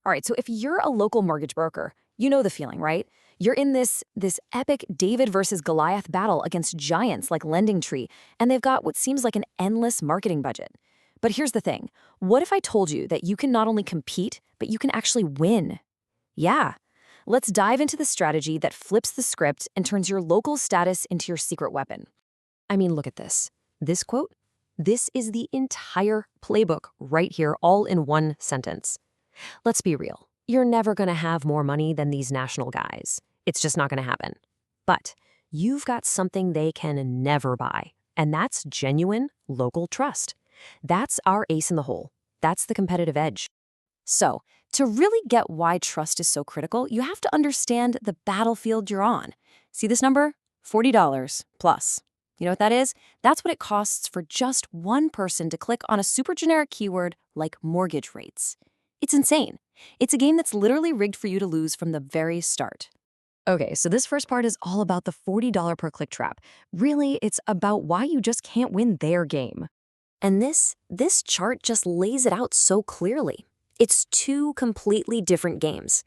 All right, so if you're a local mortgage broker, you know the feeling, right? You're in this epic David versus Goliath battle against giants like LendingTree, and they've got what seems like an endless marketing budget. But here's the thing. What if I told you that you can not only compete, but you can actually win? Yeah. Let's dive into the strategy that flips the script and turns your local status into your secret weapon. I mean, look at this. This quote? This is the entire playbook right here, all in one sentence. Let's be real. You're never going to have more money than these national guys. It's just not going to happen. But you've got something they can never buy, and that's genuine local trust. That's our ace in the hole. That's the competitive edge. So, to really get why trust is so critical, you have to understand the battlefield you're on. See this number? $40 plus. You know what that is? That's what it costs for just one person to click on a super generic keyword like mortgage rates. It's insane. It's a game that's literally rigged for you to lose from the very start. Okay, so this first part is all about the $40 per click trap. Really, it's about why you just can't win their game. And this chart just lays it out so clearly. It's two completely different games.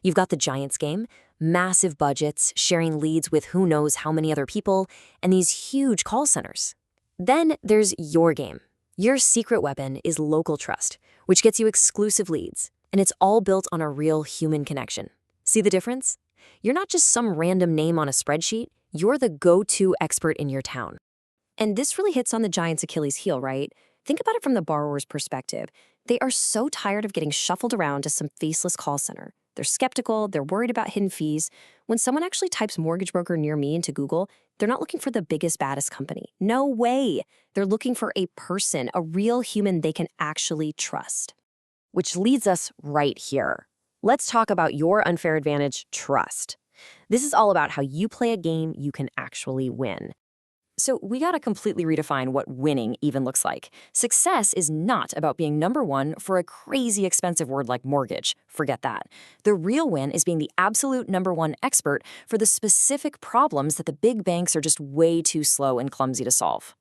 You've got the Giants game, massive budgets, sharing leads with who knows how many other people, and these huge call centers. Then there's your game. Your secret weapon is local trust, which gets you exclusive leads, and it's all built on a real human connection. See the difference? You're not just some random name on a spreadsheet, you're the go-to expert in your town. And this really hits on the Giants' Achilles heel, right? Think about it from the borrower's perspective. They are so tired of getting shuffled around to some faceless call center. They're skeptical, they're worried about hidden fees. When someone actually types mortgage broker near me into Google, they're not looking for the biggest, baddest company. No way. They're looking for a person, a real human they can actually trust. Which leads us right here. Let's talk about your unfair advantage, trust. This is all about how you play a game you can actually win. So we gotta completely redefine what winning even looks like. Success is not about being number one for a crazy expensive word like mortgage. Forget that. The real win is being the absolute number one expert for the specific problems that the big banks are just way too slow and clumsy to solve.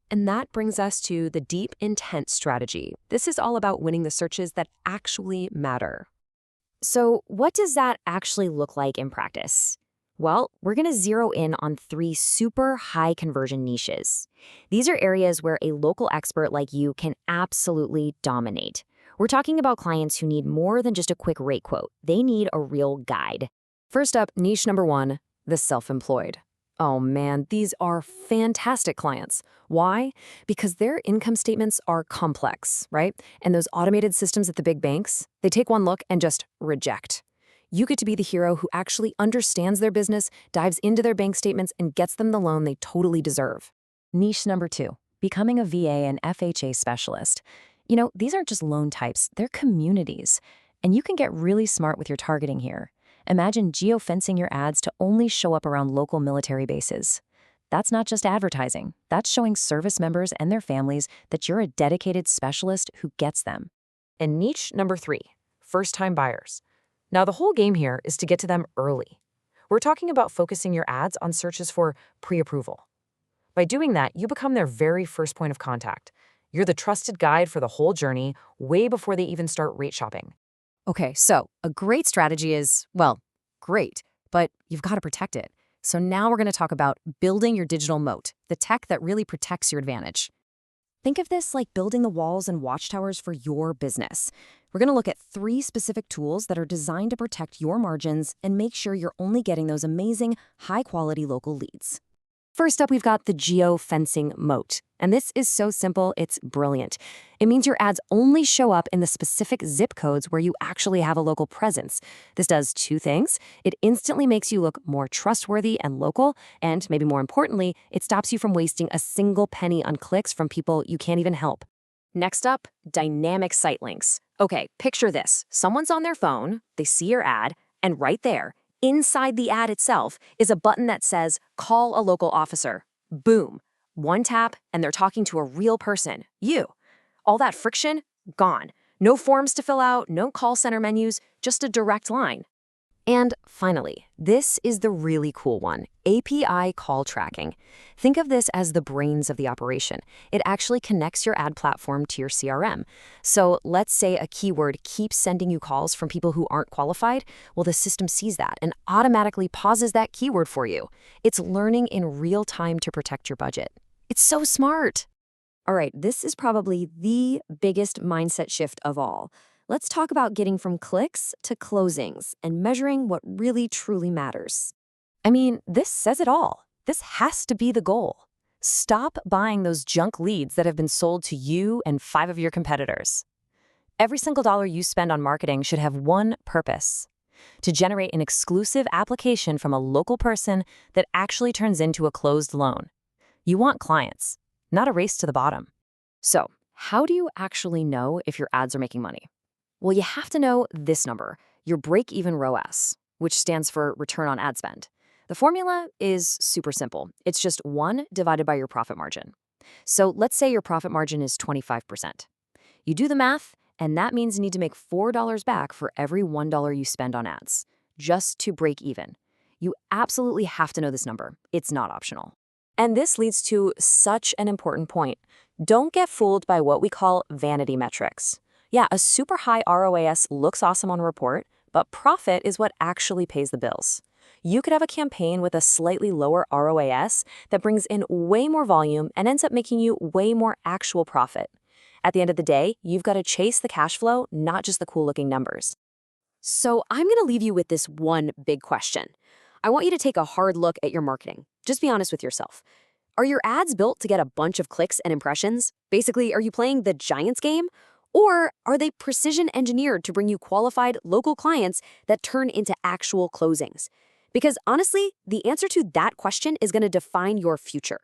And that brings us to the deep intent strategy. This is all about winning the searches that actually matter. So what does that actually look like in practice? Well, we're going to zero in on 3 super high conversion niches. These are areas where a local expert like you can absolutely dominate. We're talking about clients who need more than just a quick rate quote. They need a real guide. First up, niche number 1, the self-employed. Oh man, these are fantastic clients. Why? Because their income statements are complex, right? And those automated systems at the big banks, they take one look and just reject. You get to be the hero who actually understands their business, dives into their bank statements, and gets them the loan they totally deserve. Niche number 2, becoming a VA and FHA specialist. You know, these aren't just loan types, they're communities. And you can get really smart with your targeting here. Imagine geo-fencing your ads to only show up around local military bases. That's not just advertising. That's showing service members and their families that you're a dedicated specialist who gets them. And niche number 3, first-time buyers. Now, the whole game here is to get to them early. We're talking about focusing your ads on searches for pre-approval. By doing that, you become their very first point of contact. You're the trusted guide for the whole journey, way before they even start rate shopping. Okay, so a great strategy is, well, great, but you've got to protect it. So now we're going to talk about building your digital moat, the tech that really protects your advantage. Think of this like building the walls and watchtowers for your business. We're going to look at 3 specific tools that are designed to protect your margins and make sure you're only getting those amazing, high-quality local leads. First up, we've got the geo-fencing moat. And this is so simple, it's brilliant. It means your ads only show up in the specific zip codes where you actually have a local presence. This does 2 things. It instantly makes you look more trustworthy and local, and maybe more importantly, it stops you from wasting a single penny on clicks from people you can't even help. Next up, dynamic site links. Okay, picture this. Someone's on their phone, they see your ad, and right there, inside the ad itself, is a button that says, "Call a local officer." Boom. One tap, and they're talking to a real person, you. All that friction, gone. No forms to fill out, no call center menus, just a direct line. And finally, this is the really cool one, API call tracking. Think of this as the brains of the operation. It actually connects your ad platform to your CRM. So let's say a keyword keeps sending you calls from people who aren't qualified. Well, the system sees that and automatically pauses that keyword for you. It's learning in real time to protect your budget. It's so smart. All right, this is probably the biggest mindset shift of all. Let's talk about getting from clicks to closings and measuring what really truly matters. I mean, this says it all. This has to be the goal. Stop buying those junk leads that have been sold to you and 5 of your competitors. Every single dollar you spend on marketing should have one purpose: to generate an exclusive application from a local person that actually turns into a closed loan. You want clients, not a race to the bottom. So, how do you actually know if your ads are making money? Well, you have to know this number, your break-even ROAS, which stands for return on ad spend. The formula is super simple. It's just 1 divided by your profit margin. So let's say your profit margin is 25%. You do the math, and that means you need to make $4 back for every $1 you spend on ads, just to break even. You absolutely have to know this number. It's not optional. And this leads to such an important point. Don't get fooled by what we call vanity metrics. Yeah, a super high ROAS looks awesome on a report, but profit is what actually pays the bills. You could have a campaign with a slightly lower ROAS that brings in way more volume and ends up making you way more actual profit. At the end of the day, you've got to chase the cash flow, not just the cool-looking numbers. So I'm going to leave you with this one big question. I want you to take a hard look at your marketing. Just be honest with yourself. Are your ads built to get a bunch of clicks and impressions? Basically, are you playing the Giants game? Or are they precision engineered to bring you qualified local clients that turn into actual closings? Because honestly, the answer to that question is going to define your future.